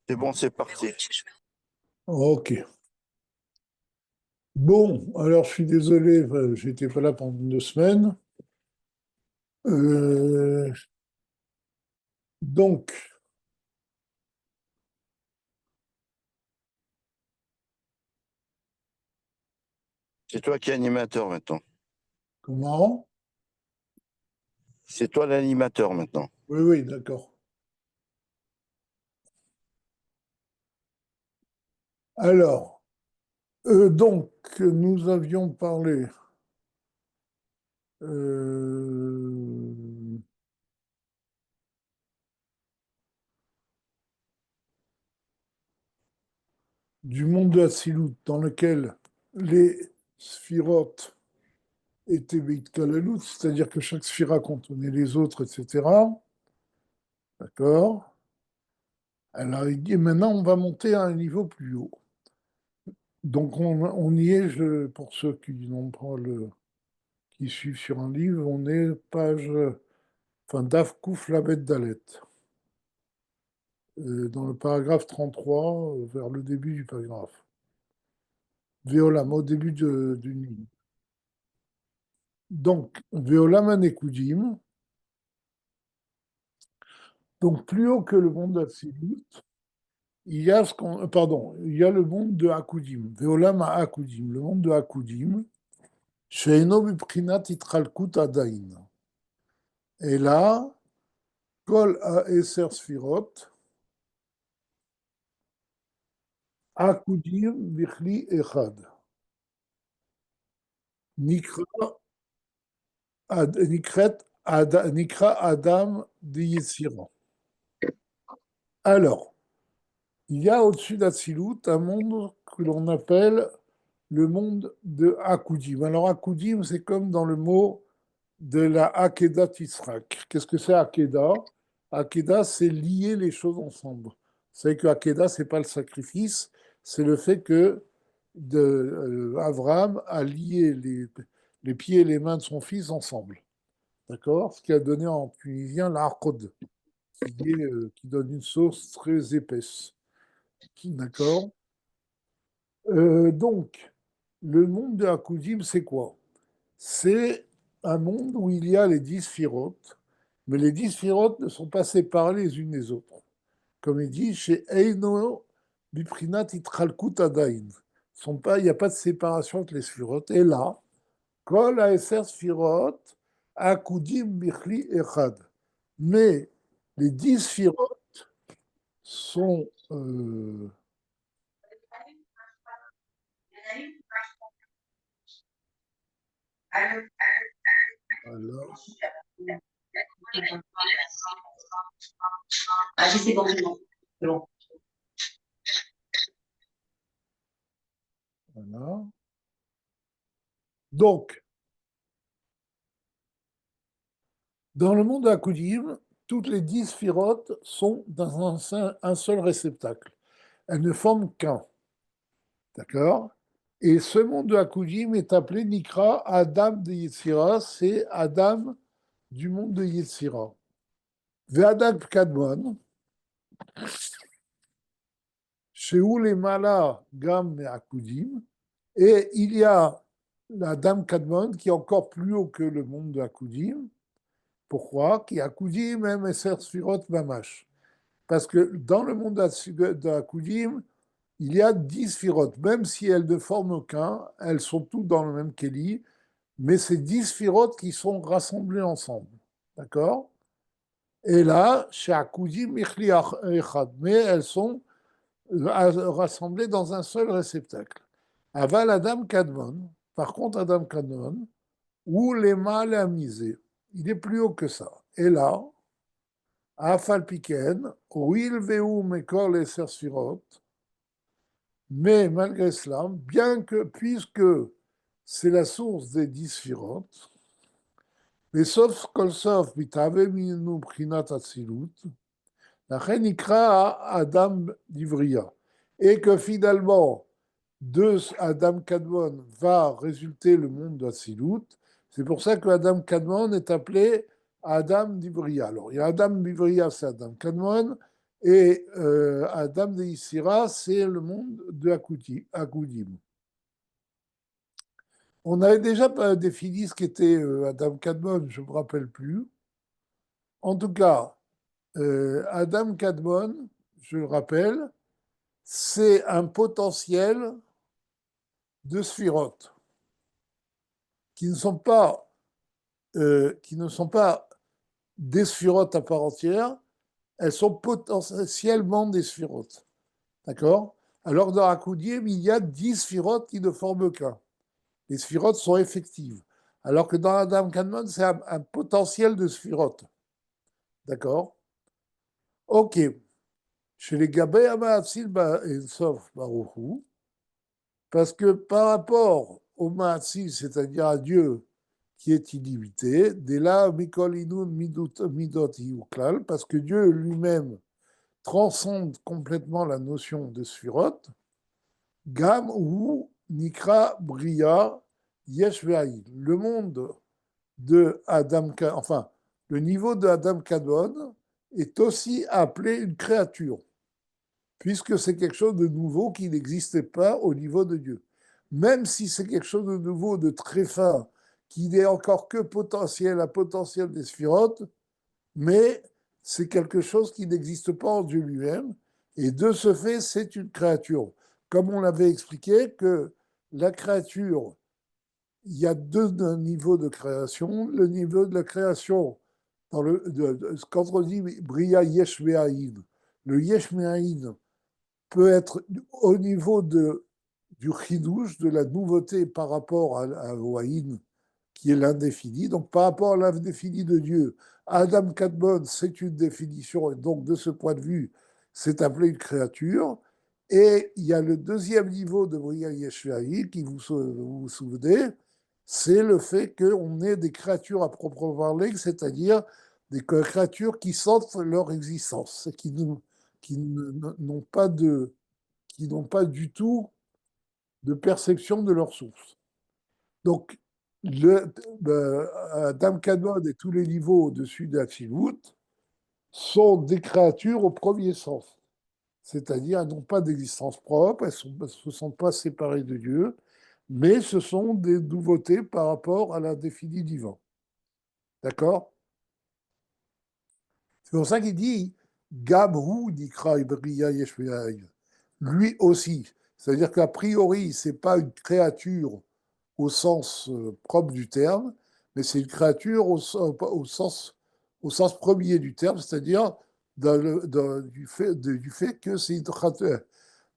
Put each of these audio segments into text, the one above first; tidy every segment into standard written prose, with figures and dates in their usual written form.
C'est bon, c'est parti. Ok. Bon, alors je suis désolé, j'étais pas là pendant 2 semaines. Euh, donc, C'est toi qui es animateur maintenant. comment? C'est toi l'animateur maintenant. Oui, oui, d'accord. Alors, donc, nous avions parlé euh, du monde de Hatsilut dans lequel les sphirotes étaient Beit Kalalut, c'est-à-dire que chaque sphira contenait les autres, etc. D'accord? Alors, il dit maintenant, on va monter à un niveau plus haut. Donc on y est, pour ceux qui n'ont pas qui suivent sur un livre, on est page, enfin Daf Kouf Lamed Dalet, dans le paragraphe 33, vers le début du paragraphe. Veolam, au début d'une ligne. Donc, Veolam Anekudim, donc plus haut que le monde d'Atsilut, il y a pardon, il y a le monde de Hakudim, Veolam Hakudim, le monde de Hakudim, Sheino Biprinat Itralkut Adain. Et là, Kol Eser Sfirot, Akudim Bichli Echad. Nikra, Nikra Adam de Yetzira. Alors, il y a au-dessus d'Atsilut un monde que l'on appelle le monde de Akudim. Alors, Akudim, c'est comme dans le mot de la Akedat Yitzhak. Qu'est-ce que c'est Akeda? Akeda, c'est lier les choses ensemble. Vous savez que Akeda, c'est pas le sacrifice, c'est le fait que Abraham a lié les pieds et les mains de son fils ensemble. D'accord? Ce qui a donné en tunisien l'Arqod, qui donne une sauce très épaisse. D'accord? Donc, le monde de Akudim, c'est quoi? C'est un monde où il y a les 10 sphirotes, mais les 10 sphirotes ne sont pas séparées les unes des autres. Comme il dit, chez Eino Biprinat Itralkut Adain. Il n'y a pas de séparation entre les sphirotes. Et là, Kol Aeser Sphirot, Akudim Bichli Echad. Mais les 10 sphirotes sont. Alors, Ah, je sais bon, c'est bon. voilà. Donc, dans le monde d'Akudim, toutes les 10 sphirotes sont dans un seul réceptacle. Elles ne forment qu'un. D'accord? Et ce monde de Hakudim est appelé Nikra Adam de Yetzira, c'est Adam du monde de Yetzira. Ve'Adam Kadmon, Shehu le Mala Gam Hakudim, et il y a l'Adam Kadmon qui est encore plus haut que le monde de Hakudim. Pourquoi? Qui Hakudim même Eser Sfirot Mamash. Parce que dans le monde de Hakudim, il y a 10 sphirotes, même si elles ne forment qu'un, elles sont toutes dans le même Kéli, mais c'est 10 sphirotes qui sont rassemblées ensemble. D'accord? Et là, chez Akudim, Michli Echad, mais elles sont rassemblées dans un seul réceptacle. Aval Adam Kadmon, par contre, Adam Kadmon, où les mâles amusés, il est plus haut que ça. Et là, Afal Piken, Ouil Veu Mekor les Sphirot, mais malgré cela, bien que, puisque c'est la source des 10 sphirotes, בסוף כל סוף מתהווה ממנו בחינת אצילות, לכן נקרא Adam d'Ivria. Et que finalement, de Adam Kadmon va résulter le monde d'Atsilut. C'est pour ça que Adam Kadmon est appelé Adam d'Ivria. Alors, il y a Adam d'Ivria, c'est Adam Kadmon, Et Adam de Isira, c'est le monde de Akudim. On avait déjà défini ce qu'était Adam Kadmon, je ne me rappelle plus. En tout cas, Adam Kadmon, je le rappelle, c'est un potentiel de sphirotes qui ne sont pas, des sphirotes à part entière, elles sont potentiellement des sphirotes. D'accord? Alors dans Akudim, il y a 10 sphirotes qui ne forment qu'un. Les sphirotes sont effectives. Alors que dans Adam Kadmon, c'est un potentiel de sphirotes. D'accord? Ok. Chez les Gabé Amaatzil Ensof Baruchu, parce que par rapport au Maatzil, c'est-à-dire à Dieu qui est illimité, dès là, Mikol Inun Midot Yuklal, parce que Dieu lui-même transcende complètement la notion de Sphirot, Gam ou Nikra Bria Yesh Ve'aïn. Le monde de Adam, enfin, le niveau de Adam Kadmon est aussi appelé une créature, puisque c'est quelque chose de nouveau qui n'existait pas au niveau de Dieu. Même si c'est quelque chose de nouveau, de très fin, qui n'est encore que potentiel, à potentiel des sphirotes, mais c'est quelque chose qui n'existe pas en Dieu lui-même, et de ce fait, c'est une créature. Comme on l'avait expliqué, que la créature, il y a deux niveaux de création. Le niveau de la création, quand on dit Bria Yesh Me'aïn, le Yesh Me'aïn peut être au niveau du chidouche, de la nouveauté par rapport au Haïn, qui est l'indéfini. Donc par rapport à l'indéfini de Dieu, Adam Kadmon, c'est une définition, et donc de ce point de vue, c'est appelé une créature. Et il y a le deuxième niveau de Bria Yeshuaï, qui vous souvenez, c'est le fait qu'on ait des créatures à proprement parler, c'est-à-dire des créatures qui sentent leur existence, qui n'ont pas qui n'ont pas du tout de perception de leur source. Donc, Adam Kadmon et tous les niveaux au-dessus d'Atsilut sont des créatures au premier sens. C'est-à-dire, elles n'ont pas d'existence propre, elles ne se sont pas séparées de Dieu, mais ce sont des nouveautés par rapport à l'indéfini divin. D'accord? C'est pour ça qu'il dit Gabru Nikra Ibriya Yeshveaï. Lui aussi. C'est-à-dire qu'a priori, ce n'est pas une créature au sens propre du terme, mais c'est une créature au sens premier du terme, c'est-à-dire du fait que c'est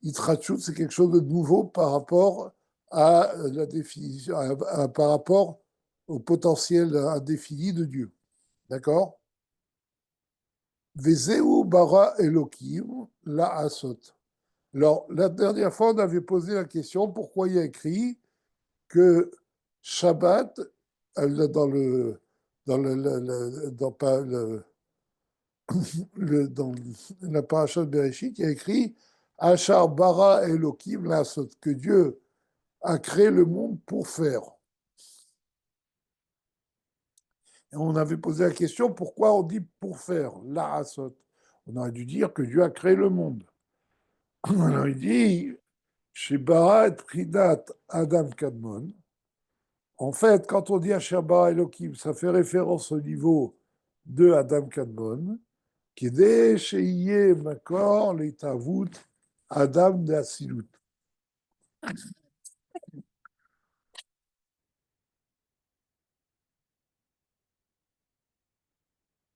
Itrachut, c'est quelque chose de nouveau par rapport à la définition, par rapport au potentiel indéfini de Dieu. D'accord? Vezeu bara Elohim la asot. Alors, la dernière fois, on avait posé la question pourquoi il y a écrit que Shabbat, dans dans la paracha de Bereshit, il y a écrit Achar bara Elohim lasot, que Dieu a créé le monde pour faire. Et on avait posé la question pourquoi on dit pour faire, lasot. On aurait dû dire que Dieu a créé le monde. On aurait dit chez Bara et Pridat Adam Kadmon. En fait, quand on dit Asher Bara Elohim, ça fait référence au niveau de Adam Kadmon, qui est des Sheiye Makor, les Tavout, Adam de Asilut.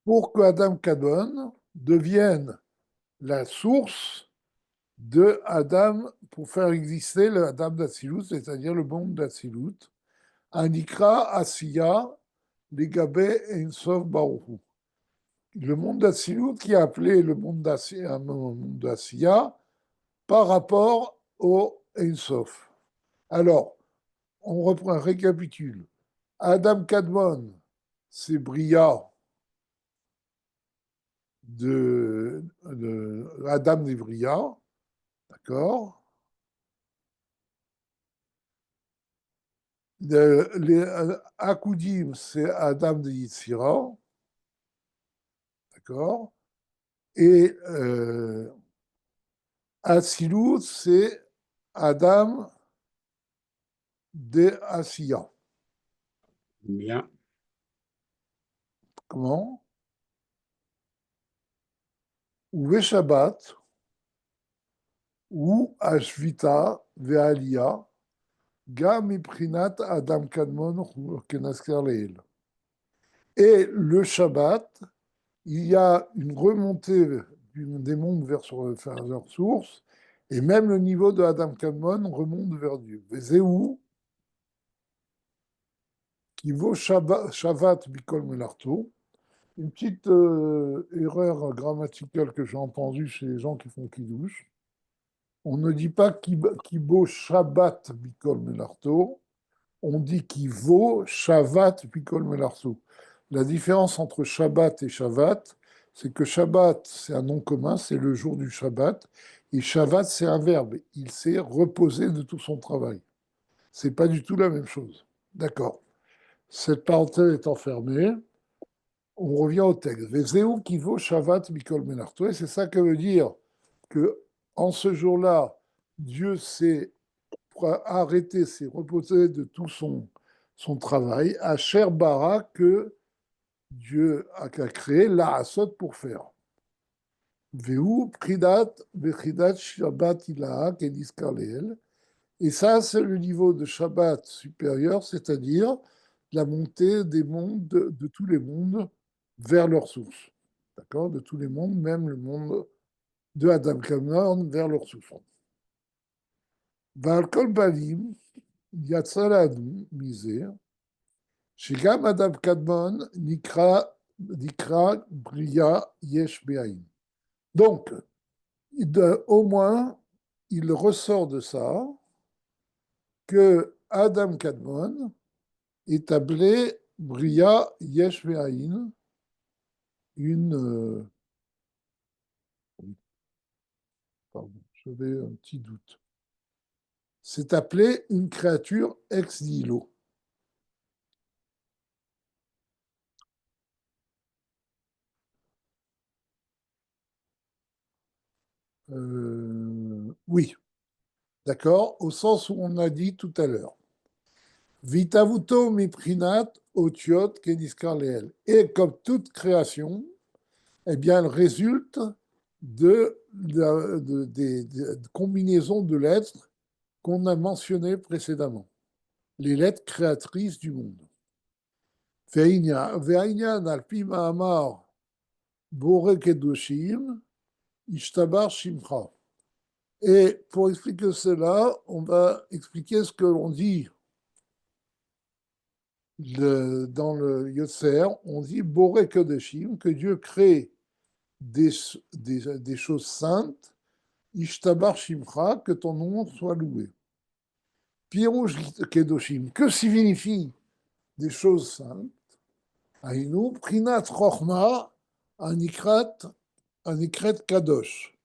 Pour que Adam Kadmon devienne la source de Adam pour faire exister le Adam d'Atsilut, c'est-à-dire le monde d'Atsilut, Anikra Asiya, Ligabé et Insof Baruchu. Le monde d'Atsilut qui est appelé le monde d'Asiya par rapport au Ein-Sof. Alors, on reprend, récapitule. Adam Kadmon, c'est Bria de Adam et Bria, d'accord. Les Akudim, c'est Adam de Yitzhira, d'accord. Et Atsilut, c'est Adam de Asiya. Bien. Comment? Ou Shabbat, ou Ashvita, Ve'alia, Gam Miprinat Adam Kadmon Kenasker Leel. Et le Shabbat, il y a une remontée des mondes vers leur source, et même le niveau de Adam Kadmon remonte vers Dieu. Vezéou, qui vaut Shavat Bikol Melarto, une petite erreur grammaticale que j'ai entendue chez les gens qui font Kiddush. On ne dit pas qui vaut Shabbat Bikol Melarto, on dit qui vaut Shavat Bikol Melarto. La différence entre Shabbat et Shavat, c'est que Shabbat, c'est un nom commun, c'est le jour du Shabbat, et Shavat, c'est un verbe. Il s'est reposé de tout son travail. C'est pas du tout la même chose. D'accord. Cette parenthèse étant fermée, on revient au texte. Vezéou qui vaut Shavat Mikol Menarto. Et c'est ça que veut dire que en ce jour-là, Dieu s'est arrêté, s'est reposé de tout son travail, à Cher Bara que Dieu a créé la Asot pour faire. Veu Pridat Vechidat Shabbat Ilaha Kediskar Leel. Et ça, c'est le niveau de Shabbat supérieur, c'est-à-dire la montée des mondes, de tous les mondes, vers leur source. D'accord? De tous les mondes, même le monde de Adam Kadmon, vers leur source. Val Kol Balim, Yatzaladu, misé, Shigam Adam Kadmon, Nikra Bria Yesh Be'aim. Donc, au moins, il ressort de ça que Adam Kadmon est appelé Bria Yesh Ve'ain, une. Pardon, j'avais un petit doute. C'est appelé une créature ex nihilo. Oui, d'accord, au sens où on a dit tout à l'heure. Vitavuto miprinat otiot keniskar leel. Et comme toute création, eh bien, elle résulte des combinaisons de lettres qu'on a mentionnées précédemment, les lettres créatrices du monde. Ve'ainyan alpi ma'amar bore kedoshim ishtabar shimcha. Et pour expliquer cela, on va expliquer ce que l'on dit dans le Yotzer. On dit bore kedoshim, que Dieu crée des choses saintes, ishtabar shimcha, que ton nom soit loué. Pirouj kedoshim, que signifie des choses saintes? Aïnou, prinat chochma, anikrat kadosh,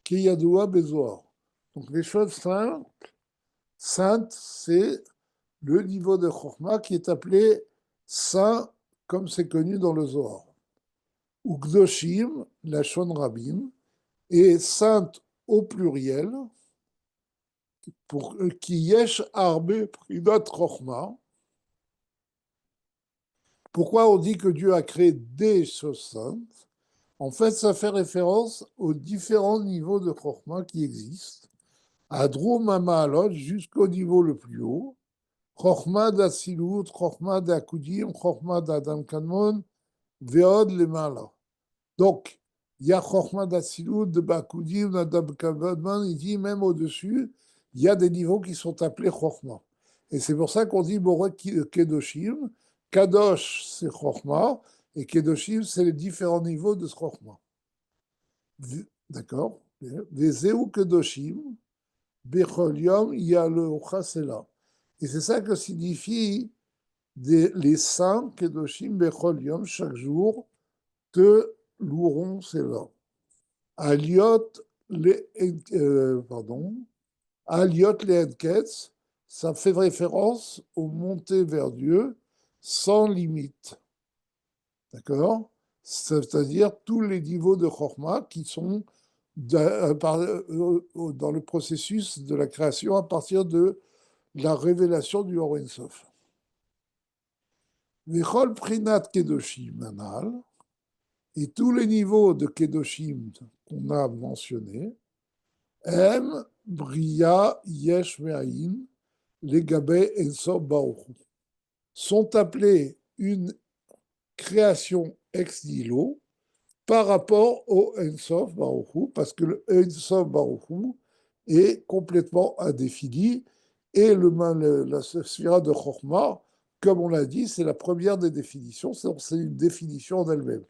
ki yadoua bezoar. Donc les choses saintes, c'est le niveau de chochma qui est appelé saint, comme c'est connu dans le Zohar. Ou gdoshim, la shon rabim, et sainte au pluriel, pour qui yesh arbe prinat chochma. Pourquoi on dit que Dieu a créé des choses saintes? En fait, ça fait référence aux différents niveaux de Chokhmah qui existent, à Droum Ma'alot jusqu'au niveau le plus haut, Chokhmah d'Atsilut, Chokhmah d'Akudim, Chokhmah d'Adam Kadmon, Ve'od Lemala. Donc, il y a Chokhmah d'Atsilut, de Bakudim, d'Adam Kadmon, il dit même au-dessus, il y a des niveaux qui sont appelés Chokhmah. Et c'est pour ça qu'on dit Borek Kedoshim. Kadosh, c'est Chokhmah, et Kedoshim, c'est les différents niveaux de ce Chokhmah. D'accord? Les Zéou Kedoshim, Bechol Yom, Yalocha, c'est là. Et c'est ça que signifie les saints Kedoshim, Bechol Yom, chaque jour, te loueront, c'est là. Aliot, Aliot les Enketz, ça fait référence aux montées vers Dieu sans limite. D'accord? c'est-à-dire tous les niveaux de Chokhmah qui sont dans le processus de la création à partir de la révélation du Or Ein Sof. Vechol Prinat Kedoshim Anal, et tous les niveaux de Kedoshim qu'on a mentionnés, Em Bria Yesh Me'ayin, Legabe En Sof Baruch Hu, sont appelés une création ex nihilo par rapport au En Sof Baruch Hu, parce que le En Sof Baruch Hu est complètement indéfini, et la sphira de Chokhmah, comme on l'a dit, c'est la première des définitions, c'est une définition d'elle-même.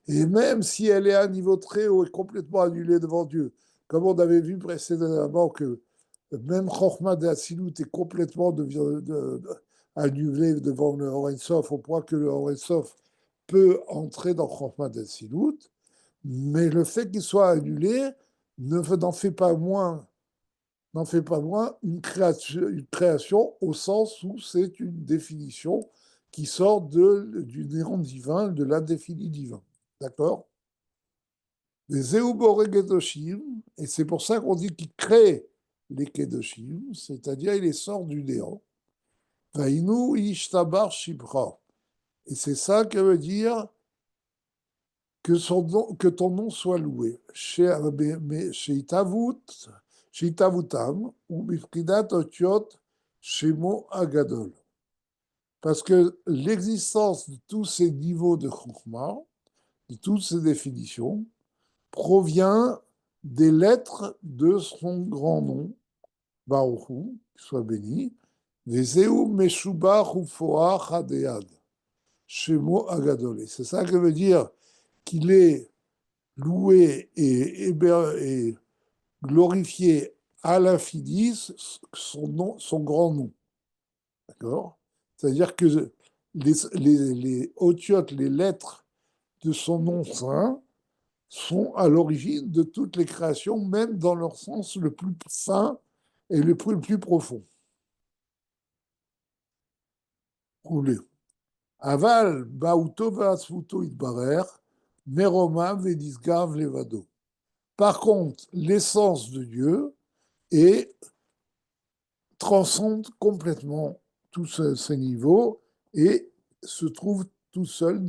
Et même si elle est à un niveau très haut et complètement annulée devant Dieu, comme on avait vu précédemment que même Chokhmah d'Atsilut est complètement annulé devant le Or Ein Sof, au point que le Or Ein Sof peut entrer dans Chokhmah d'Atsilut, mais le fait qu'il soit annulé n'en fait pas moins une création au sens où c'est une définition qui sort du néant divin, de l'indéfini divin. D'accord? Les Zéubore Kedoshim, et c'est pour ça qu'on dit qu'il crée les Kedoshim, c'est-à-dire il les sort du néant. Vainu Ishtabar Shibra. Et c'est ça que veut dire que ton nom soit loué. Chez Itavutam ou Bifridat Otiot Shemo Agadol. Parce que l'existence de tous ces niveaux de Chokhmah, de toutes ces définitions, provient des lettres de son grand nom, Baruch Hu, soit béni, Vezeu Meshubach Ufoach Hadead, Shemo Agadol. Et c'est ça que veut dire qu'il est loué et glorifié à l'infini son grand nom. D'accord? C'est-à-dire que les otiotes, les lettres de son nom saint, sont à l'origine de toutes les créations, même dans leur sens le plus fin et le plus profond. Roulez. Aval, Bauto Vatsvuto Itbarer, Meroma Vedisgav Levado. Par contre, l'essence de Dieu transcende complètement tous ces niveaux et se trouve tout seul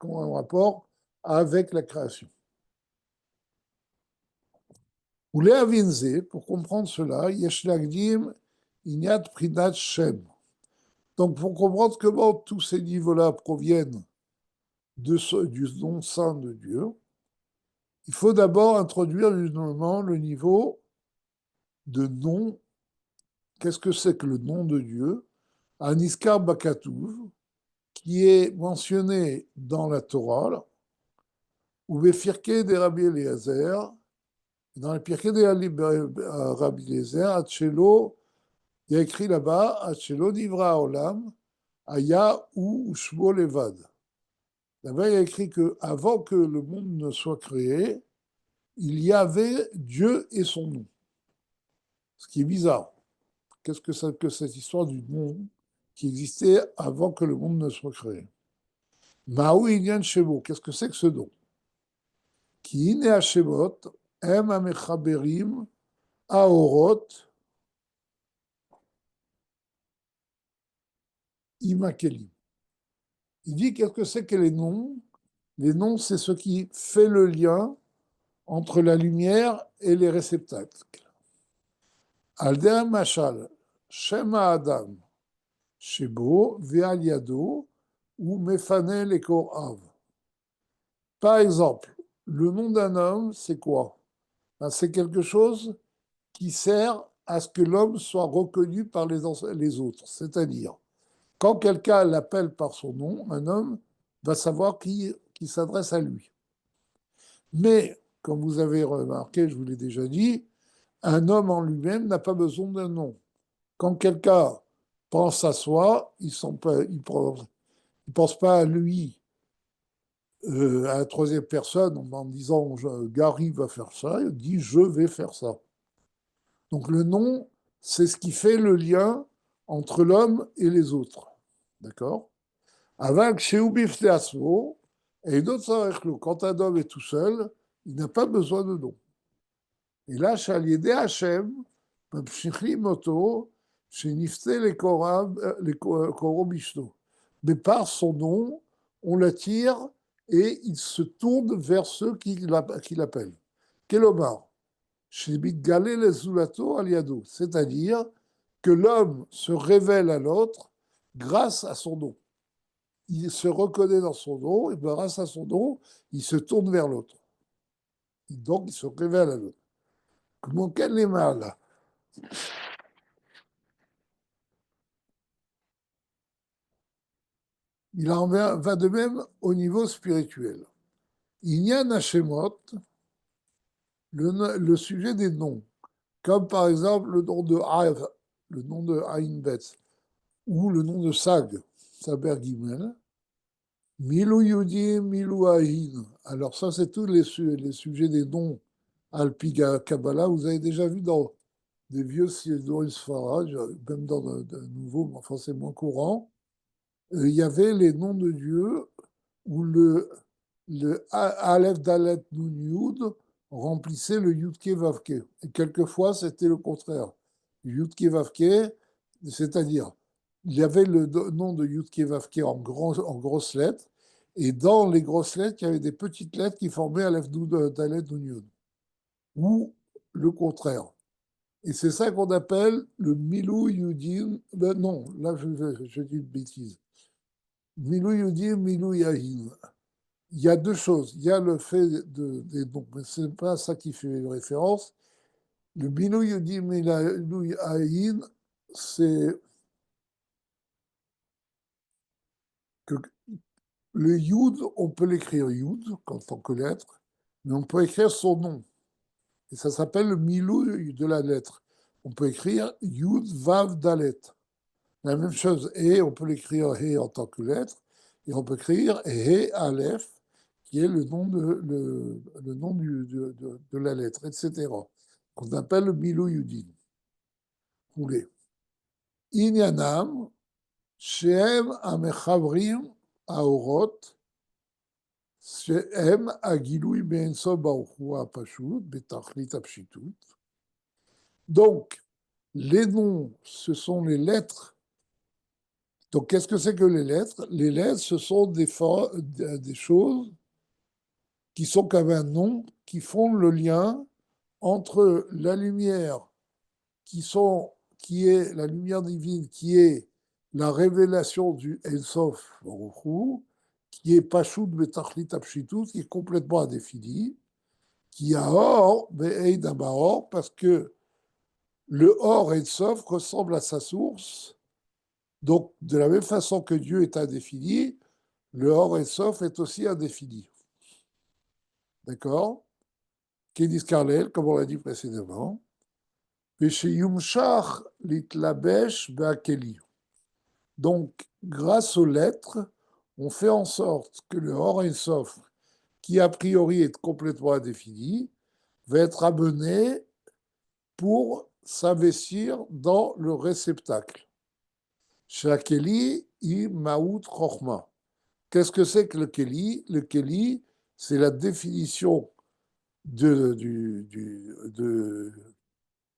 en rapport avec la création. Ou Avinze, pour comprendre cela, Yesh Lagdim Inyat Prinat Shem. Donc, pour comprendre comment tous ces niveaux-là proviennent du nom saint de Dieu, il faut d'abord introduire justement le niveau de nom. Qu'est-ce que c'est que le nom de Dieu? Aniskar Bakatouv, qui est mentionné dans la Torah, ou Befirke de Rabbi Eliezer, dans les Pirkei de Rabbi Eliezer, Hatshelo, il y a écrit là-bas, Hatshelo Nivra Olam, Aya ou Shmo Levad. Là-bas, il y a écrit qu'avant que le monde ne soit créé, il y avait Dieu et son nom. Ce qui est bizarre. Qu'est-ce que c'est que cette histoire du nom qui existait avant que le monde ne soit créé? Maou Inyan Shemo, qu'est-ce que c'est que ce nom? Ki ine Hashemot, em amechaberim, aorot, imakelim. Il dit qu'est-ce que c'est que les noms? Les noms, c'est ce qui fait le lien entre la lumière et les réceptacles. Aldea Machal, Shema Adam, Shebo, Veal Yado, ou Mefanel et Korav. Par exemple, le nom d'un homme, c'est quoi? C'est quelque chose qui sert à ce que l'homme soit reconnu par les autres. C'est-à-dire, quand quelqu'un l'appelle par son nom, un homme va savoir qui s'adresse à lui. Mais, comme vous avez remarqué, je vous l'ai déjà dit, un homme en lui-même n'a pas besoin d'un nom. Quand quelqu'un pense à soi, il ne pense pas à lui, à la troisième personne, en disant Gary va faire ça, il dit je vais faire ça. Donc le nom, c'est ce qui fait le lien entre l'homme et les autres. D'accord? Avec Sheubif Teasmo, Et une autre Sarechlo, quand un homme est tout seul, il n'a pas besoin de nom. Et là, Shaliede Hashem, Mamshichim Oto, Shenifte les Korom Ishto. Mais par son nom, on l'attire et il se tourne vers ceux qui l'appellent. Kelomar, Shebit Galé les Zulato Aliado, c'est-à-dire que l'homme se révèle à l'autre grâce à son nom. Il se reconnaît dans son nom, et grâce à son nom, il se tourne vers l'autre. Donc, il se révèle à l'autre. Comment quel est mal? Il en va de même au niveau spirituel. Il y a Nashemot, le sujet des noms, comme par exemple le nom de Hav, le nom de Ainbet, ou le nom de Sag, Saber Gimel, Milou Yudim, Milou Ahin. Alors ça, c'est tous les sujets des noms Alpiga Kabbalah. Vous avez déjà vu dans des vieux Siddur Sfarad, même dans de nouveaux, mais enfin c'est moins courant. Il y avait les noms de Dieu où le Aleph Dalet Nun Yud remplissait le Yudke Vavke. Et quelquefois, c'était le contraire. Yudke Vavke, c'est-à-dire, il y avait le nom de Yudke Vavke en grosses lettres, et dans les grosses lettres, il y avait des petites lettres qui formaient Aleph Dalet Nun Yud. Ou le contraire. Et c'est ça qu'on appelle le Milou Yudim. Non, là, je dis une bêtise. Milou Yudim, Milou Yahin. Il y a deux choses. Il y a le fait des noms, mais ce n'est pas ça qui fait référence. Le Milou Yudim, Milou Yahin, c'est que le Yud, on peut l'écrire Yud, en tant que lettre, mais on peut écrire son nom. Et ça s'appelle le Milou de la lettre. On peut écrire Yud Vav Dalet. La même chose, et on peut l'écrire He en tant que lettre, et on peut écrire He Aleph, qui est le nom le nom de la lettre, etc. Qu'on appelle le Milou Yudin. Roulé. Inyanam, Shehem Amechavrim Aorot, Shehem Agilui Beenso Baruchu Apashut, Betachlit Apshitut. Donc, les noms, ce sont les lettres. Donc, qu'est-ce que c'est que les lettres? Les lettres, ce sont des choses qui sont comme un nom, qui font le lien entre la lumière qui est la lumière divine, qui est la révélation du En-Sof Baruch Hu, qui est Pashut Betachlit Apshitut, qui est complètement indéfini, qui a Or, Be'eid Abaor, parce que le Or En-Sof ressemble à sa source. Donc, de la même façon que Dieu est indéfini, le Or Sof est aussi indéfini. D'accord? Kédis Karlel, comme on l'a dit précédemment. Yumshach litlabesh be'akeli. Donc, grâce aux lettres, on fait en sorte que le Or Sof, qui a priori est complètement indéfini, va être amené pour s'investir dans le réceptacle. Shakeli i maout chochma. Qu'est-ce que c'est que le Keli? Le Keli, c'est la définition de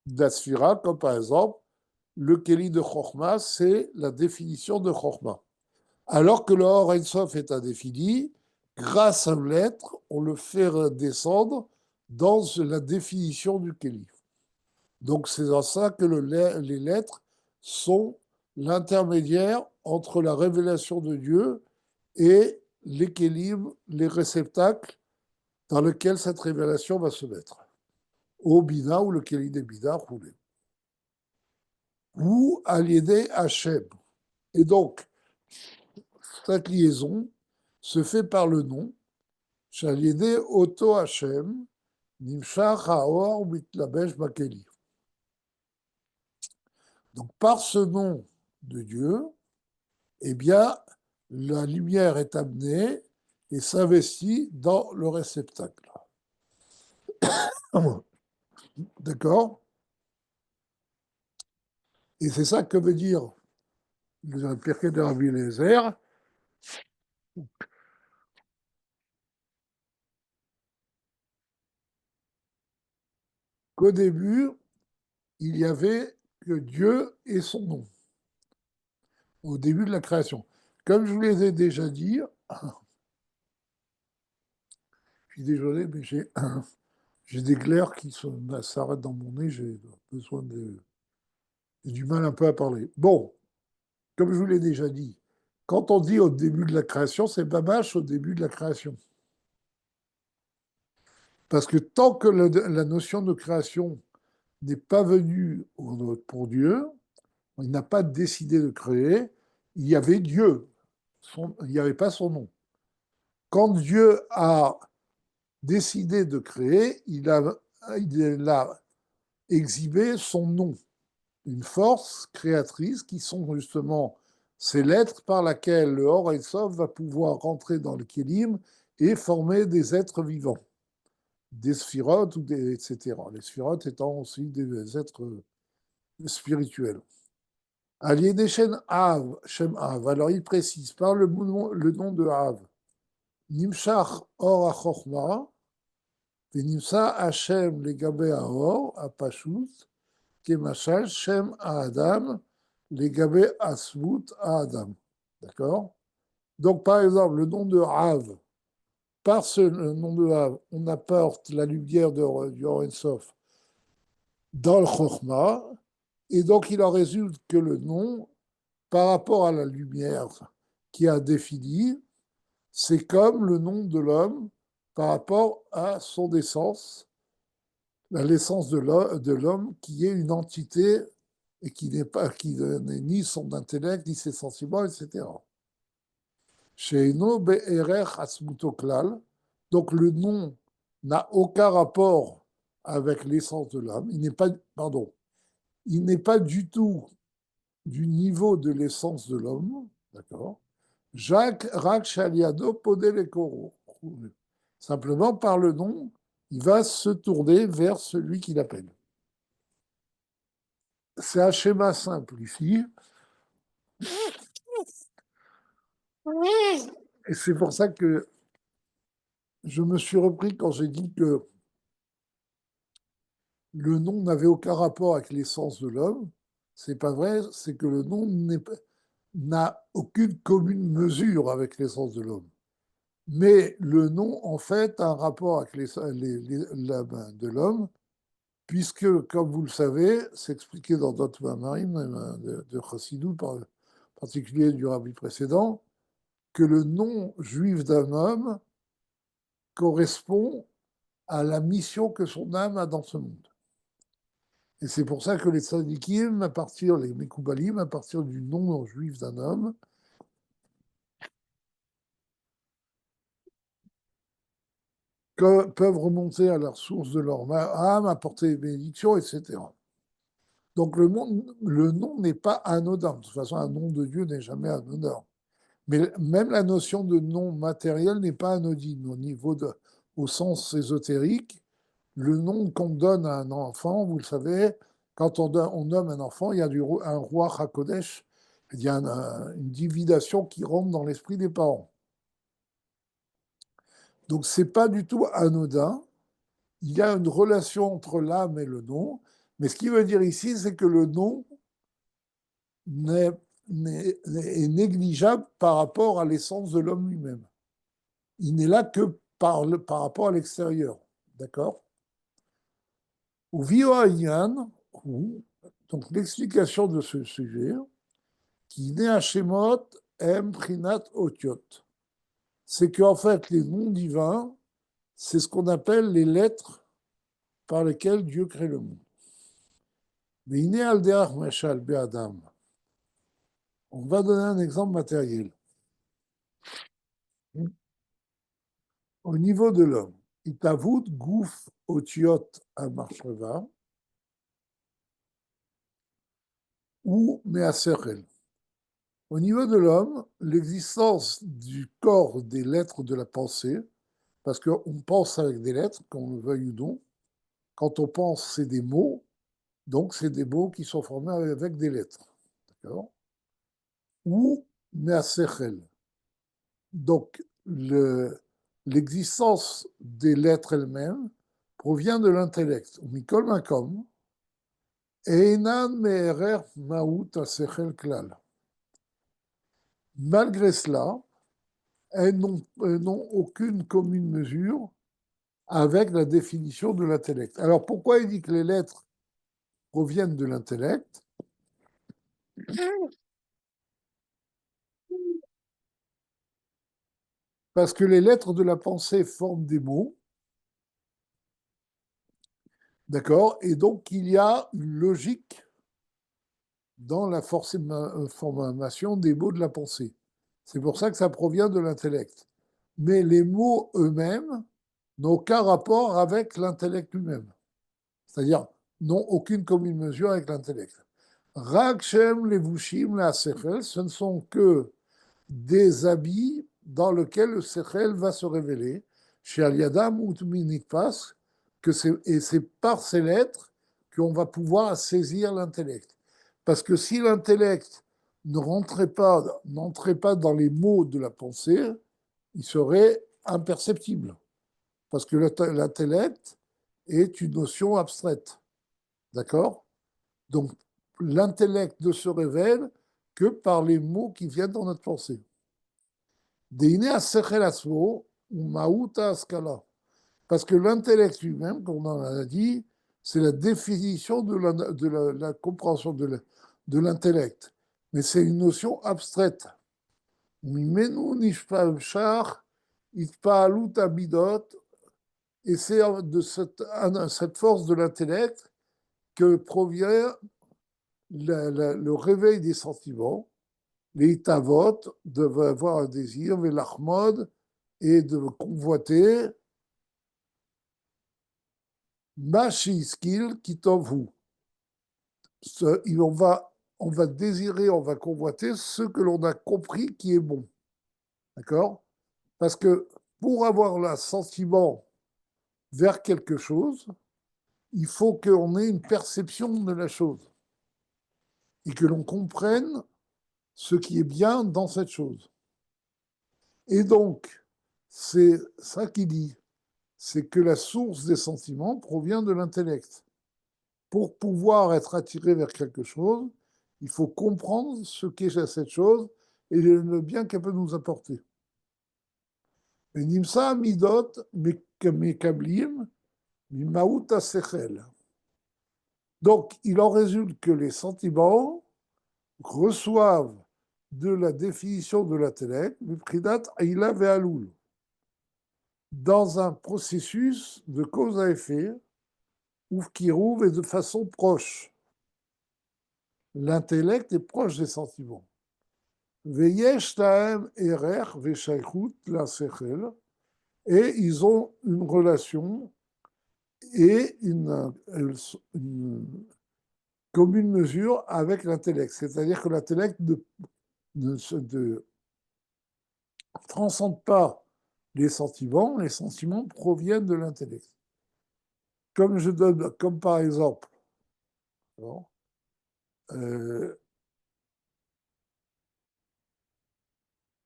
la Sphira, comme par exemple, le Keli de Chochma, c'est la définition de Chochma. Alors que le Or Ein Sof est indéfini, grâce à l'être, on le fait descendre dans la définition du Keli. Donc c'est dans ça que les lettres sont l'intermédiaire entre la révélation de Dieu et l'équilibre, les réceptacles dans lesquels cette révélation va se mettre. Au Bina ou le Kéli des Bina roulé. Ou à l'aider Hachem. Et donc, cette liaison se fait par le nom, Shaliede Oto Hachem, Nimshach Haor Mitlabesh Bakeli. Donc, par ce nom de Dieu, eh bien, la lumière est amenée et s'investit dans le réceptacle. D'accord? Et c'est ça que veut dire le Pirkei de Rabbi Eliezer. qu'au début, il y avait que Dieu et son nom, au début de la création. Comme je vous les ai déjà dit, je suis désolé, mais j'ai des glaires qui s'arrêtent dans mon nez, j'ai besoin de... J'ai du mal un peu à parler. Bon, comme je vous l'ai déjà dit, quand on dit au début de la création, c'est Bamash au début de la création. Parce que tant que la notion de création n'est pas venue pour Dieu, il n'a pas décidé de créer, il y avait Dieu, il n'y avait pas son nom. Quand Dieu a décidé de créer, il a exhibé son nom, une force créatrice qui sont justement ces lettres par lesquelles le Or et Sof va pouvoir rentrer dans le Kélim et former des êtres vivants, des sphirotes, etc. Les sphirotes étant aussi des êtres spirituels. Aliéné Shem Av, alors il précise par le nom de Av, Nimshach Or HaChochma, Venimsa Hashem Legabe Haor, Apashut, Kemashal Shem Adam, Legabe Asmut Adam. D'accord? Donc, par exemple, le nom de Av, par le nom de Av, on apporte la lumière du Or Sof dans le Chokhmah, et donc il en résulte que le nom, par rapport à la lumière qui a défini, c'est comme le nom de l'homme par rapport à son essence, l'essence de l'homme qui est une entité et qui n'est ni son intellect, ni ses sentiments, etc. Sheino be'erech asmuto klal, donc le nom n'a aucun rapport avec l'essence de l'homme, il n'est pas du tout du niveau de l'essence de l'homme, d'accord? Jacques Rak Shaliado Podel Koro. Simplement par le nom, il va se tourner vers celui qu'il appelle. C'est un schéma simple ici. Et c'est pour ça que je me suis repris quand j'ai dit que le nom n'avait aucun rapport avec l'essence de l'homme. C'est pas vrai, c'est que le nom n'a aucune commune mesure avec l'essence de l'homme. Mais le nom, en fait, a un rapport avec l'âme de l'homme, puisque, comme vous le savez, c'est expliqué dans d'autres mamarim de Chassidou, en particulier du rabbi précédent, que le nom juif d'un homme correspond à la mission que son âme a dans ce monde. Et c'est pour ça que les tzadikim, les Mekoubalim, à partir du nom juif d'un homme, peuvent remonter à la source de leur âme, apporter des bénédictions, etc. Donc le nom n'est pas anodin. De toute façon, un nom de Dieu n'est jamais anodin. Mais même la notion de nom matériel n'est pas anodine. Au sens ésotérique, le nom qu'on donne à un enfant, vous le savez, quand on nomme un enfant, il y a un roi Hakodesh, il y a une divination qui rentre dans l'esprit des parents. Donc c'est pas du tout anodin. Il y a une relation entre l'âme et le nom, mais ce qu'il veut dire ici, c'est que le nom est négligeable par rapport à l'essence de l'homme lui-même. Il n'est là que par rapport à l'extérieur. D'accord? Ou Vioayan, donc l'explication de ce sujet, qui naît à Shemot, M. Prinat Otiot, c'est qu'en fait, les noms divins, c'est ce qu'on appelle les lettres par lesquelles Dieu crée le monde. Mais il naît Aldeach Meshal Be'adam. On va donner un exemple matériel. Au niveau de l'homme, Itavut Gouf Otiot Amarsheva ou Measerel. Au niveau de l'homme, l'existence du corps des lettres de la pensée, parce qu'on pense avec des lettres, qu'on le veuille ou non, quand on pense, c'est des mots, donc c'est des mots qui sont formés avec des lettres. D'accord? Ou Measerel. Donc, l'existence des lettres elles-mêmes provient de l'intellect. Mikol makom, einan me'erer maout ha'sechel klal. Malgré cela, elles n'ont aucune commune mesure avec la définition de l'intellect. Alors pourquoi il dit que les lettres proviennent de l'intellect? Parce que les lettres de la pensée forment des mots, d'accord? Et donc il y a une logique dans la formation des mots de la pensée. C'est pour ça que ça provient de l'intellect. Mais les mots eux-mêmes n'ont aucun rapport avec l'intellect lui-même. C'est-à-dire, n'ont aucune commune mesure avec l'intellect. Rak Shem Levushim La Sechel, ce ne sont que des habits dans lesquels le Sechel va se révéler. Chez Aliadam ou Minikpas, et c'est par ces lettres qu'on va pouvoir saisir l'intellect. Parce que si l'intellect n'entrait pas dans les mots de la pensée, il serait imperceptible. Parce que l'intellect est une notion abstraite. D'accord? Donc, l'intellect ne se révèle que par les mots qui viennent dans notre pensée. Parce que l'intellect lui-même, comme on en a dit, c'est la définition de la compréhension de l'intellect. Mais c'est une notion abstraite. Et c'est de cette force de l'intellect que provient le réveil des sentiments, les tavot, d'avoir un désir, les lachmod, et de convoiter, machiskil kitovu. On va désirer, on va convoiter ce que l'on a compris qui est bon. D'accord? Parce que pour avoir un sentiment vers quelque chose, il faut qu'on ait une perception de la chose et que l'on comprenne ce qui est bien dans cette chose. Et donc, c'est ça qu'il dit, c'est que la source des sentiments provient de l'intellect. Pour pouvoir être attiré vers quelque chose, il faut comprendre ce qu'est cette chose et le bien qu'elle peut nous apporter. Et Nimsa midot mekablim mimaouta sechel. Donc, il en résulte que les sentiments reçoivent de la définition de l'intellect, Miprinat Aïla Ve'aloul, dans un processus de cause à effet, ou qui rouvre et de façon proche. L'intellect est proche des sentiments. Veyesh Tahem Erer Veshaychut La Sechel, et ils ont une relation et une commune mesure avec l'intellect. C'est-à-dire que l'intellect ne transcende pas les sentiments proviennent de l'intellect. Comme par exemple,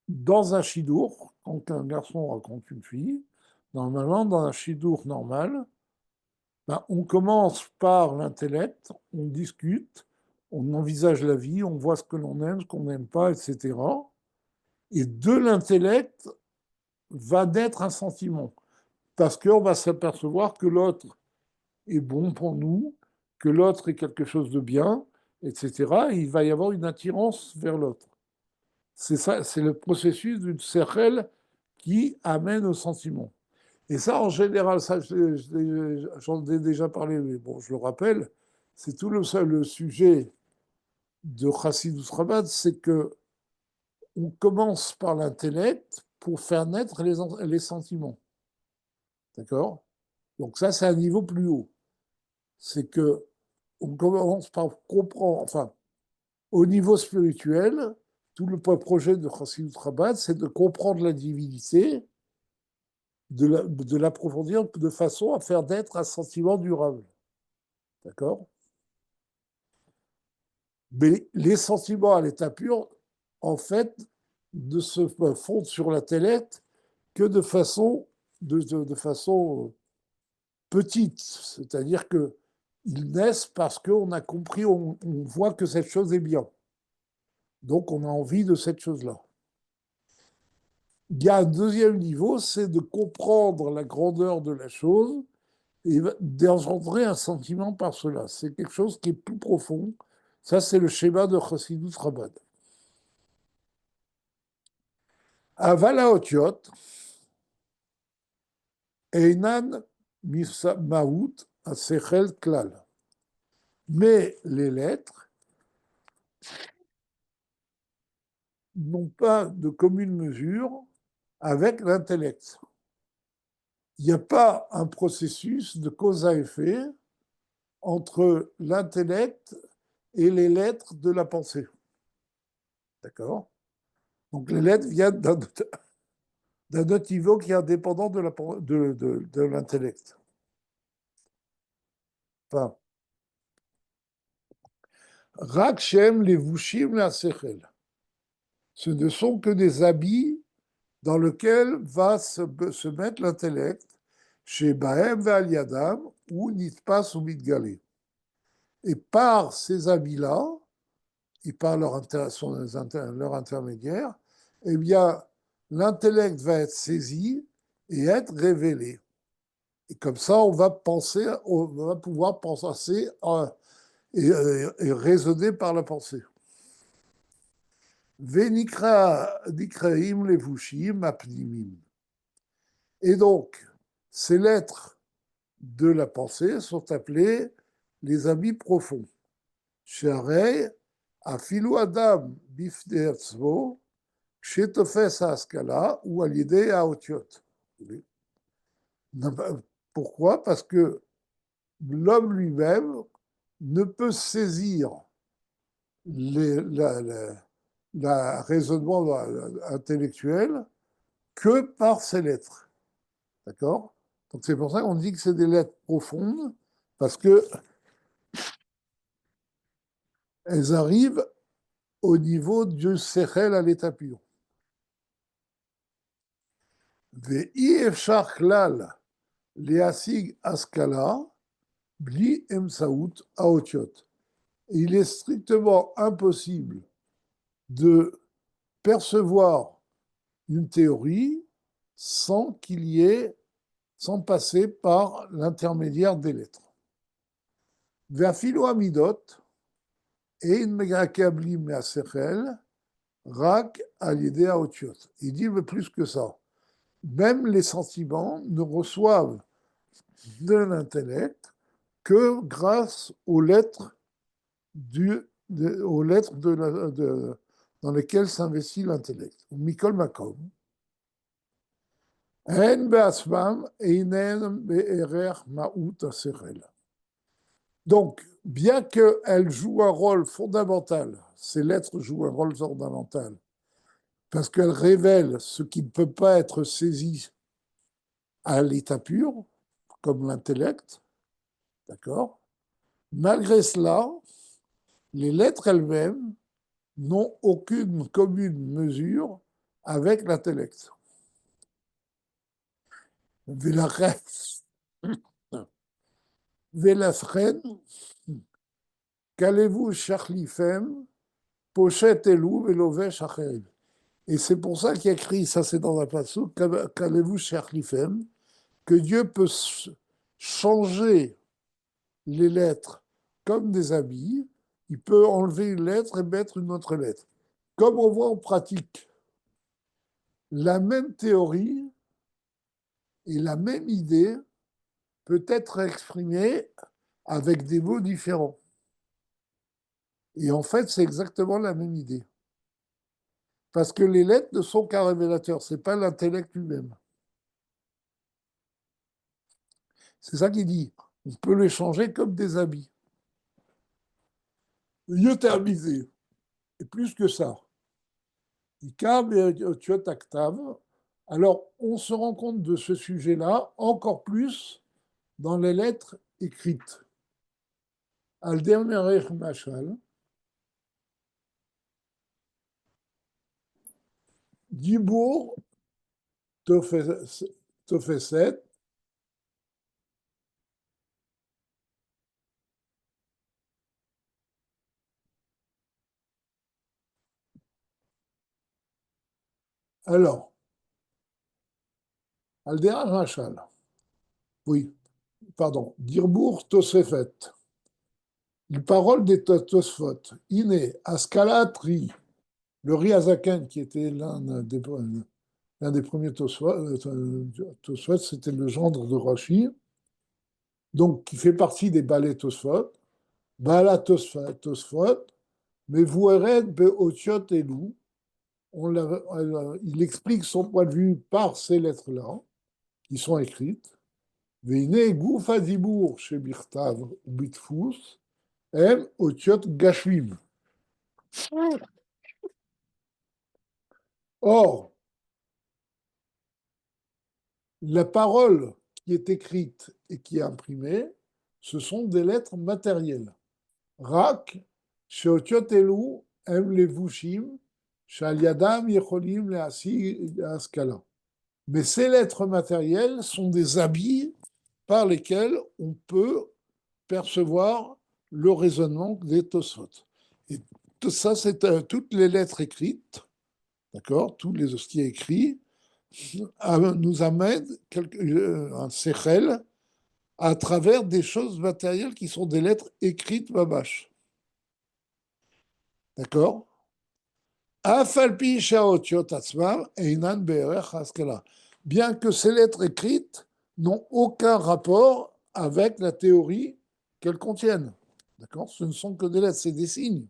dans un chidour, quand un garçon raconte une fille, normalement, dans un chidour normal, on commence par l'intellect, on discute, on envisage la vie, on voit ce que l'on aime, ce qu'on n'aime pas, etc. Et de l'intellect va naître un sentiment. Parce qu'on va s'apercevoir que l'autre est bon pour nous, que l'autre est quelque chose de bien, etc. Et il va y avoir une attirance vers l'autre. C'est ça, c'est le processus d'une sechel qui amène au sentiment. Et ça, en général, ça, j'en ai déjà parlé, mais bon, je le rappelle, c'est tout le sujet de Chassidus Rabbah, c'est que on commence par l'intellect pour faire naître les sentiments. D'accord? Donc ça, c'est un niveau plus haut. C'est que on commence par comprendre, enfin, au niveau spirituel, tout le projet de Chassidut Rabbah, c'est de comprendre la divinité, de l'approfondir de façon à faire naître un sentiment durable. D'accord? Mais les sentiments à l'état pur, en fait, ne se fondent sur l'intellect que de façon petites, c'est-à-dire qu'ils naissent parce qu'on a compris, on voit que cette chose est bien. Donc on a envie de cette chose-là. Il y a un deuxième niveau, c'est de comprendre la grandeur de la chose et d'engendrer un sentiment par cela. C'est quelque chose qui est plus profond. Ça, c'est le schéma de Chassidut Rabbad. Avala otiot, einan maout asechel klal. Mais les lettres n'ont pas de commune mesure avec l'intellect. Il n'y a pas un processus de cause à effet entre l'intellect et les lettres de la pensée. D'accord? Donc les lettres viennent d'un autre niveau qui est indépendant de l'intellect. Enfin, Rak Shem levushim la sechel. Ce ne sont que des habits dans lesquels va se mettre l'intellect, chez Bahem ve'al Yadam, ou Nitpas ou Mitgalé. Et par ces habits-là, et par leur intermédiaire, eh bien, l'intellect va être saisi et être révélé. Et comme ça, on va pouvoir penser et raisonner par la pensée. Venikraim levushim apnimim. Et donc, ces lettres de la pensée sont appelées les habits profonds. Sharei afilu adam bifnei atzmo, kshetofes haaskala ou al yedei haotiot. Pourquoi? Parce que l'homme lui-même ne peut saisir le raisonnement intellectuel que par ces lettres. D'accord? Donc c'est pour ça qu'on dit que c'est des lettres profondes, parce que elles arrivent au niveau du sechel à l'état pur. Ve'i efshar klal leasig askala bli emsaout aotiot. Il est strictement impossible de percevoir une théorie sans passer par l'intermédiaire des lettres. Ve'afilo amidot ein megakablim me'asechel rak al yedei haotiot. Il dit mais plus que ça. Même les sentiments ne reçoivent de l'intellect que grâce aux lettres dans lesquelles s'investit l'intellect. Mikol Makom. En be'asmam einen be'erer ma'ut asechel. Donc, bien qu'elles jouent un rôle fondamental, ces lettres jouent un rôle fondamental, parce qu'elles révèlent ce qui ne peut pas être saisi à l'état pur, comme l'intellect, d'accord? Malgré cela, les lettres elles-mêmes n'ont aucune commune mesure avec l'intellect. Velafren, qu'allez-vous charlifem, pochet elou velovesh acherim. Et c'est pour ça qu'il y a écrit, ça c'est dans la passouk, qu'allez-vous charlifem, que Dieu peut changer les lettres comme des habits, il peut enlever une lettre et mettre une autre lettre. Comme on voit en pratique, la même théorie et la même idée peut être exprimée avec des mots différents. Et en fait, c'est exactement la même idée. Parce que les lettres ne sont qu'un révélateur, ce n'est pas l'intellect lui-même. C'est ça qu'il dit. On peut les changer comme des habits. Mieux thermisé. Et plus que ça. Alors, on se rend compte de ce sujet-là encore plus dans les lettres écrites. Al-Dermerech Machal, Dibour Tofeset, Alors, Aldera Rachal. Oui, pardon. Dirbourg Tosefet. Les paroles des Tosfot. Iné, Askalatri. Le Riazaken, qui était l'un des premiers Tosfot, c'était le gendre de Rashi, donc qui fait partie des ballets Tosfot. Bala Tosfot, mais Voueret Beotiot Elou. Il explique son point de vue par ces lettres-là, qui sont écrites. Veine Goufa Dibour chez Birtav ou Bitfous, M. Otiot Gashvim. Or, la parole qui est écrite et qui est imprimée, ce sont des lettres matérielles. Rak, Sheotiot Elou, M. Levushim, Shal Yadam Yecholim Leasi Askala. Mais ces lettres matérielles sont des habits par lesquels on peut percevoir le raisonnement des Tosfot. Et tout ça, c'est toutes les lettres écrites, d'accord, tous les hostiers écrits, nous amènent un sechel à travers des choses matérielles qui sont des lettres écrites babash. D'accord? Bien que ces lettres écrites n'ont aucun rapport avec la théorie qu'elles contiennent. D'accord? Ce ne sont que des lettres, c'est des signes.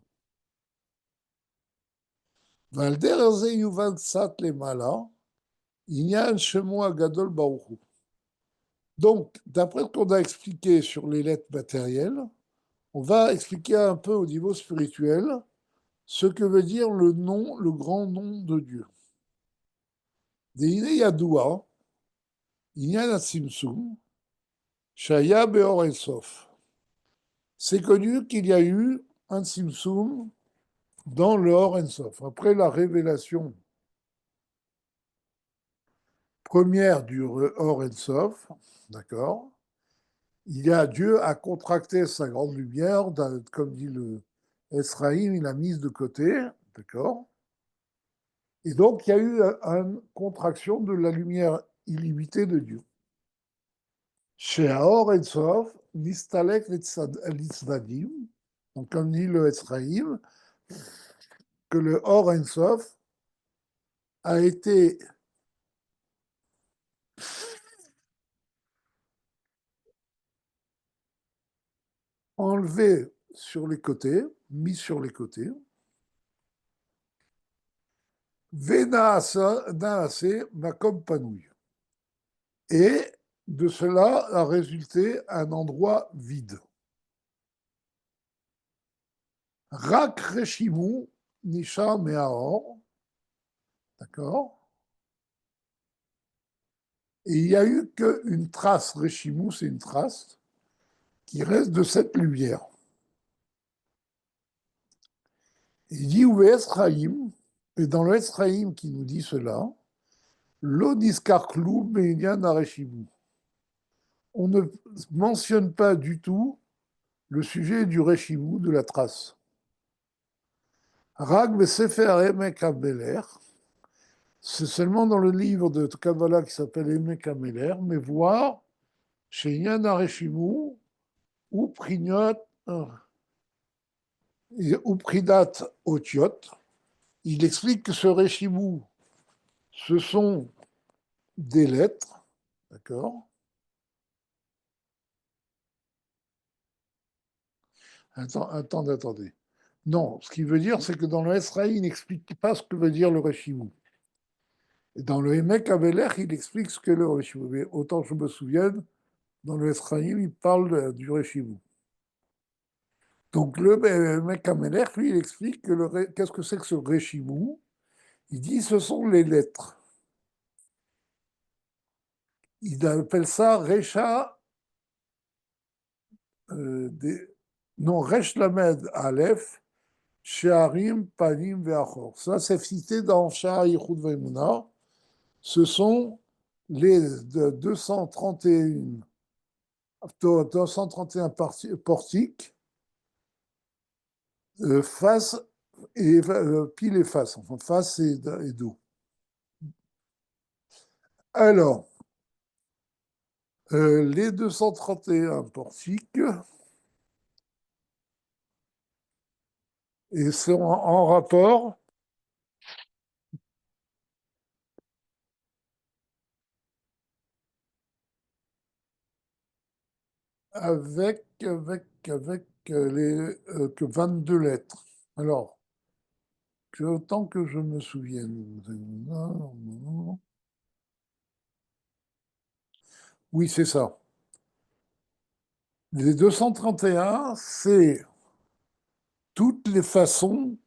Donc, d'après ce qu'on a expliqué sur les lettres matérielles, on va expliquer un peu au niveau spirituel ce que veut dire le nom, le grand nom de Dieu. Deine Yadoua, Inyan Atsimsum, Shaya Beor Elsof. C'est connu qu'il y a eu un Simsum dans le Or Ensof. Après la révélation première du Or Ensof, d'accord, Dieu a contracté sa grande lumière, comme dit le Esraïm, il l'a mise de côté, d'accord. Et donc il y a eu une contraction de la lumière illimitée de Dieu. Chez Or Ensof, Nistalek Litzdadim, donc comme dit le Esraïm, que le Or Ensof a été enlevé sur les côtés, mis sur les côtés. Venaase makom panouille. Et de cela a résulté un endroit vide. Rak Reshimu Nisha Meaor. D'accord. Et il n'y a eu qu'une trace, Reshimu, c'est une trace, qui reste de cette lumière. Il dit où Esraïm, et dans le Esraïm qui nous dit cela, L'Odiskarklou Beinian Areshimu. On ne mentionne pas du tout le sujet du Reshimu, de la trace. Rag Sefer Emek Abeler, c'est seulement dans le livre de Kabbalah qui s'appelle Emek Abeler, mais voir chez Yana Reshimu ou Prignot ou Pridat Otiot, il explique que ce Reshimu, ce sont des lettres, d'accord. Attendez. Non, ce qu'il veut dire, c'est que dans le Esraï, il n'explique pas ce que veut dire le Reshimu. Et dans le Emek Abeler, il explique ce que le Reshimu. Mais autant que je me souvienne, dans le Esraïm, il parle du Reshimu. Donc le Emek Abeler, lui, il explique que qu'est-ce que c'est que ce Reshimu. Il dit ce sont les lettres. Il appelle ça Recha, non, Resh Lamed Aleph, Shearim, Panim, Ve'achor. Ça, c'est cité dans Sha'ar Yichud Ve'emunah. Ce sont les 231 portiques, face et pile et face, enfin face et dos. Alors, les 231 portiques, et sont en rapport avec les 22 lettres. Alors, autant que je me souvienne. Oui, c'est ça. Les 231, c'est toutes les façons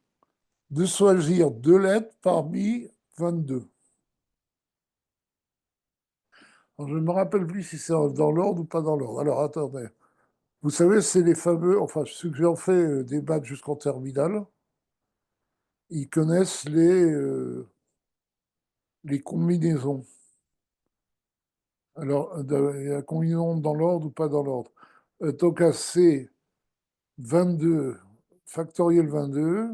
de choisir 2 lettres parmi 22. Alors, je ne me rappelle plus si c'est dans l'ordre ou pas dans l'ordre. Alors, attendez. Vous savez, c'est les fameux, enfin, ceux que j'ai fait des maths jusqu'en terminale, ils connaissent les combinaisons. Alors, la combinaison dans l'ordre ou pas dans l'ordre. Donc, c'est 22 factoriel 22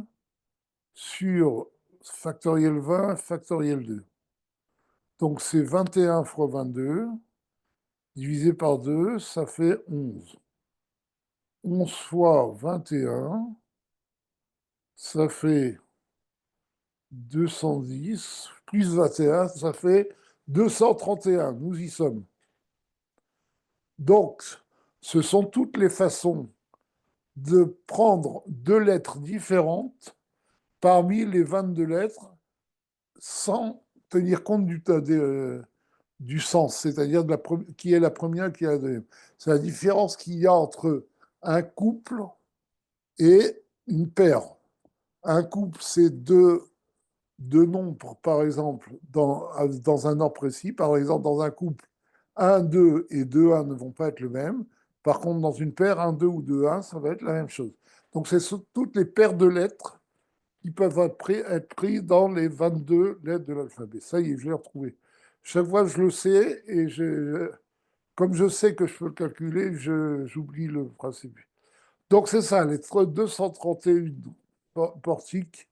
sur factoriel 20 factoriel 2. Donc, c'est 21 fois 22 divisé par 2, ça fait 11. 11 fois 21, ça fait 210, plus 21, ça fait 231. Nous y sommes. Donc, ce sont toutes les façons de prendre 2 lettres différentes parmi les 22 lettres sans tenir compte du sens, c'est-à-dire qui est la première, qui est la deuxième. C'est la différence qu'il y a entre un couple et une paire. Un couple, c'est deux nombres, par exemple, dans un ordre précis. Par exemple, dans un couple, 1, 2 et 2, 1 ne vont pas être le même. Par contre, dans une paire, 1, 2 ou 2, 1, ça va être la même chose. Donc, c'est toutes les paires de lettres qui peuvent être pris dans les 22 lettres de l'alphabet. Ça y est, je l'ai retrouvé. Chaque fois, je le sais, et comme je sais que je peux le calculer, j'oublie le principe. Donc, c'est ça, les 231 portiques.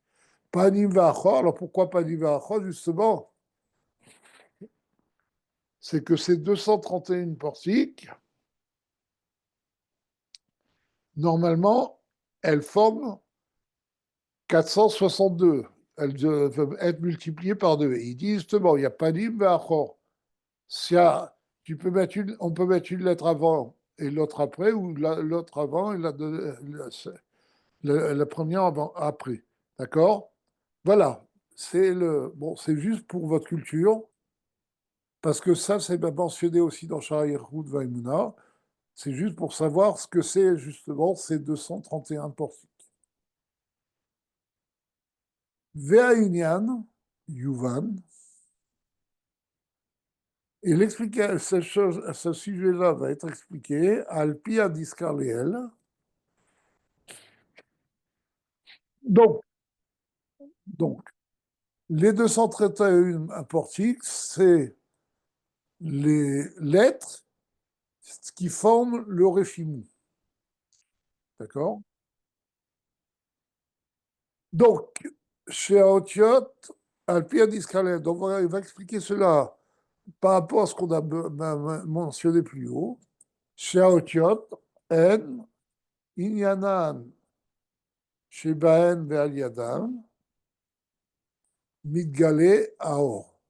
Panim Vachor. Alors, pourquoi Panim Vachor? Justement, c'est que ces 231 portiques, normalement, elles forment 462. Elles peuvent être multipliées par 2. Et il dit justement, il n'y a pas d'Imvachor. On peut mettre une lettre avant et l'autre après, ou l'autre avant et la première après. D'accord? Voilà. C'est juste pour votre culture, parce que ça, c'est mentionné aussi dans Sha'ariyachut Vaimuna. C'est juste pour savoir ce que c'est justement ces 231 portiques. Ve'ainyan, Yuvan, et ce sujet-là va être expliqué à Alpia Discarleel. Donc, les 231 portiques, c'est les lettres qui forment le Réfimou. D'accord? Donc, chez Aotiot, Alpia Discarleel, donc il va expliquer cela par rapport à ce qu'on a mentionné plus haut. Chez Aotiot, En, Inyanan, Shebaen Ve'al Yadam, Midgale Aor.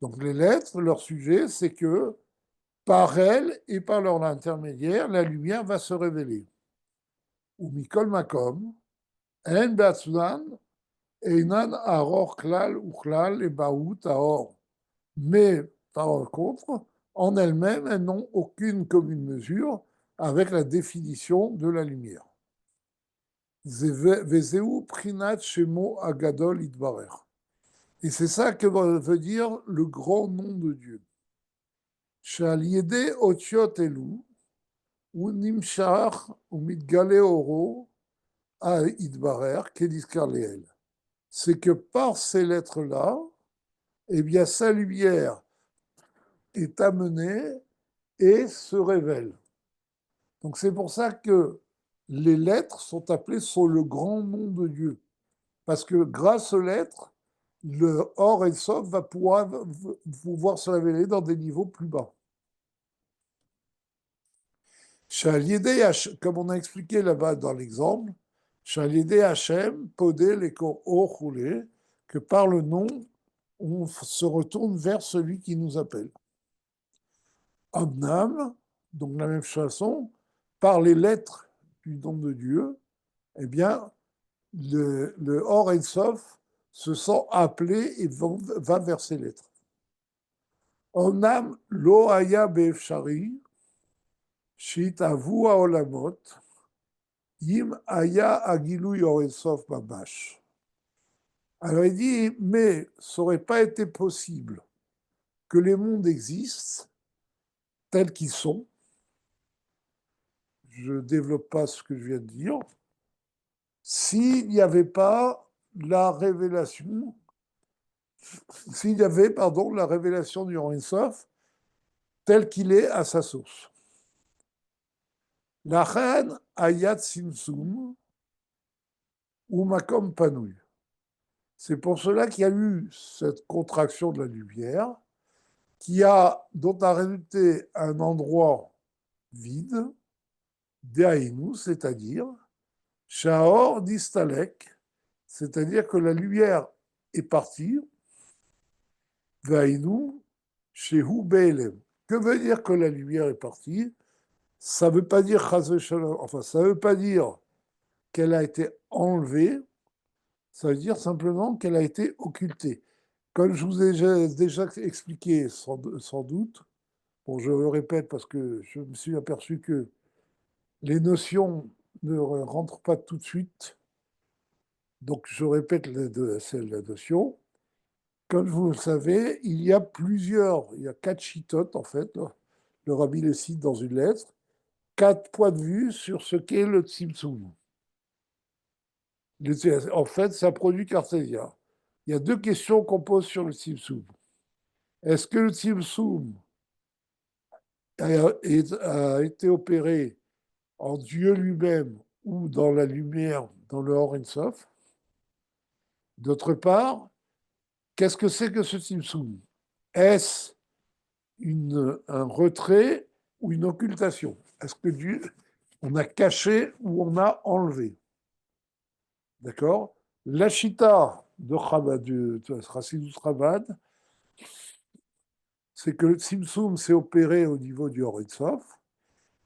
Donc les lettres, leur sujet, c'est que par elles et par leur intermédiaire, la lumière va se révéler. Ou Mikol Makom, En Beatzman, Einan Aor Klal ou Klal et Baout Aor. Mais par contre, en elles-mêmes, elles n'ont aucune commune mesure avec la définition de la lumière. Vezeu Prinat Shemo Agadol Idbarer. Et c'est ça que veut dire le grand nom de Dieu. Shaliede Otiot Elu, ou Nimshach, ou Midgale Oro, à Idbarer, Kediskar Leel. C'est que par ces lettres-là, eh bien, sa lumière est amenée et se révèle. Donc c'est pour ça que les lettres sont appelées sur le grand nom de Dieu. Parce que grâce aux lettres, le Or et Sof va pouvoir se révéler dans des niveaux plus bas. Comme on a expliqué là-bas dans l'exemple, Hashem, Podé, les roulé, que par le nom, on se retourne vers celui qui nous appelle. Amnam, donc de la même façon, par les lettres du nom de Dieu, eh bien, le Or et Sof se sent appelé et va vers ces lettres. Amnam lo haya be'efshari, shit avu haolamot, Yim Aya Agilou Yoresov Babash. Alors il dit, mais ça n'aurait pas été possible que les mondes existent tels qu'ils sont. Je ne développe pas ce que je viens de dire. S'il n'y avait pas la révélation, s'il y avait, pardon, la révélation du Yoresov tel qu'il est à sa source. La reine Ayat Simsum ou Makom Panouy. C'est pour cela qu'il y a eu cette contraction de la lumière, dont a résulté un endroit vide, Deaïnou, c'est-à-dire Shahor Distalek, c'est-à-dire que la lumière est partie, Deaïnou, Shehu Be'elem. Que veut dire que la lumière est partie? Ça ne veut pas dire, enfin, ça ne veut pas dire qu'elle a été enlevée, ça veut dire simplement qu'elle a été occultée. Comme je vous ai déjà expliqué, sans doute, bon, je le répète parce que je me suis aperçu que les notions ne rentrent pas tout de suite, donc je répète la notion. Comme vous le savez, il y a 4 chitotes en fait, le Rabbi les cite dans une lettre, 4 points de vue sur ce qu'est le Tzimtzum. En fait, c'est un produit cartésien. Il y a 2 questions qu'on pose sur le Tzimtzum. Est-ce que le Tzimtzum a été opéré en Dieu lui-même ou dans la lumière, dans le Or Ein Sof? D'autre part, qu'est-ce que c'est que ce Tzimtzum? Est-ce un retrait ou une occultation? Est-ce que Dieu, on a caché ou on a enlevé? D'accord? La chita de Chabad, de Chassidut Chabad, c'est que le Tzimtzum s'est opéré au niveau du Or Ein Sof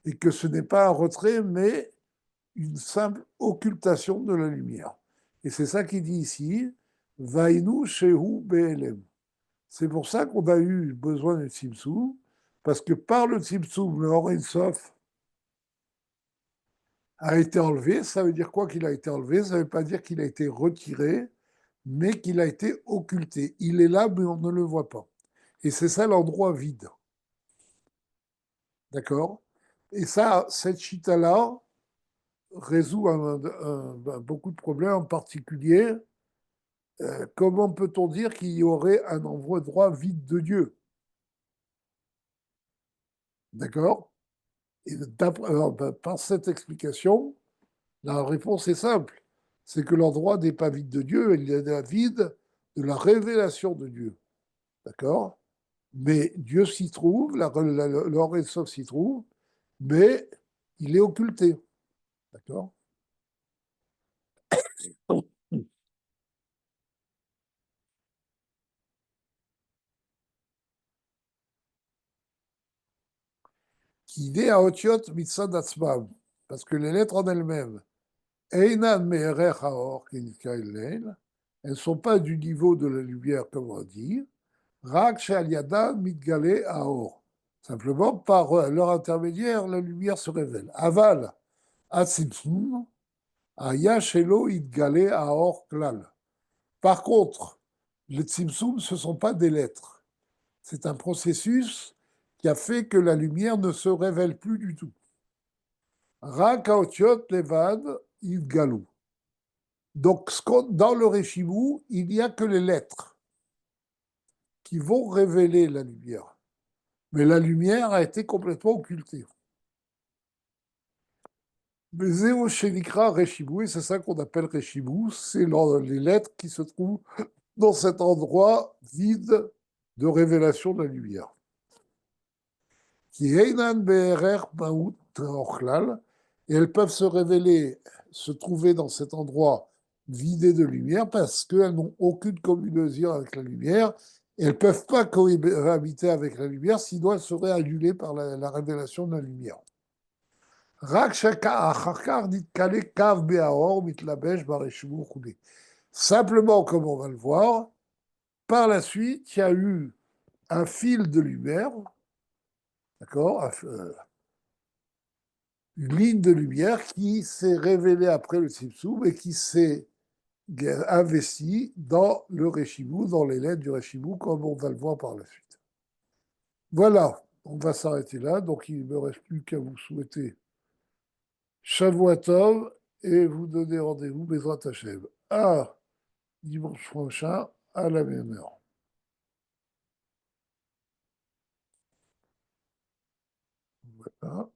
et que ce n'est pas un retrait, mais une simple occultation de la lumière. Et c'est ça qu'il dit ici, Vainu Shehu Be'elem. C'est pour ça qu'on a eu besoin du Tzimtzum, parce que par le Tzimtzum, le Or Ein Sof a été enlevé. Ça veut dire quoi qu'il a été enlevé? Ça ne veut pas dire qu'il a été retiré, mais qu'il a été occulté. Il est là, mais on ne le voit pas. Et c'est ça l'endroit vide. D'accord? Et ça, cette chita-là résout beaucoup de problèmes, en particulier, comment peut-on dire qu'il y aurait un endroit vide de Dieu? D'accord? Et par cette explication, la réponse est simple. C'est que l'endroit n'est pas vide de Dieu, il est vide de la révélation de Dieu. D'accord? Mais Dieu s'y trouve, l'Or et Sof s'y trouve, mais il est occulté. D'accord? Qui est à Otiot Mitzad Atzmam, parce que les lettres en elles-mêmes, Einan Me'erech Haor, elles ne sont pas du niveau de la lumière, comme on dit, Rak She'al Yada Mitgale Haor. Simplement, par leur intermédiaire, la lumière se révèle. Aval, Atzimtzum, Aya Shelo Itgale Haor Klal. Par contre, les Tzimtzum, ce ne sont pas des lettres. C'est un processus qui a fait que la lumière ne se révèle plus du tout. Rak Haotiot Levad Itgalou. Donc, dans le Réchibou, il n'y a que les lettres qui vont révéler la lumière. Mais la lumière a été complètement occultée. Mais Zéo Shenikra Réchibou, et c'est ça qu'on appelle Réchibou, c'est les lettres qui se trouvent dans cet endroit vide de révélation de la lumière. Qui Heinan Be'erer Maout Ochlal, et elles peuvent se révéler, se trouver dans cet endroit vidé de lumière parce qu'elles n'ont aucune communication avec la lumière. Et elles ne peuvent pas cohabiter avec la lumière, sinon elles seraient annulées par la révélation de la lumière. Simplement, comme on va le voir, par la suite, il y a eu un fil de lumière, d'accord, une ligne de lumière qui s'est révélée après le Tzimtzum et qui s'est investi dans le Reshibou, dans les lettres du Reshibou, comme on va le voir par la suite. Voilà, on va s'arrêter là. Donc, il ne me reste plus qu'à vous souhaiter Shavua Tov et vous donner rendez-vous, Bezrat Hashem, à dimanche prochain, à la même heure. Voilà.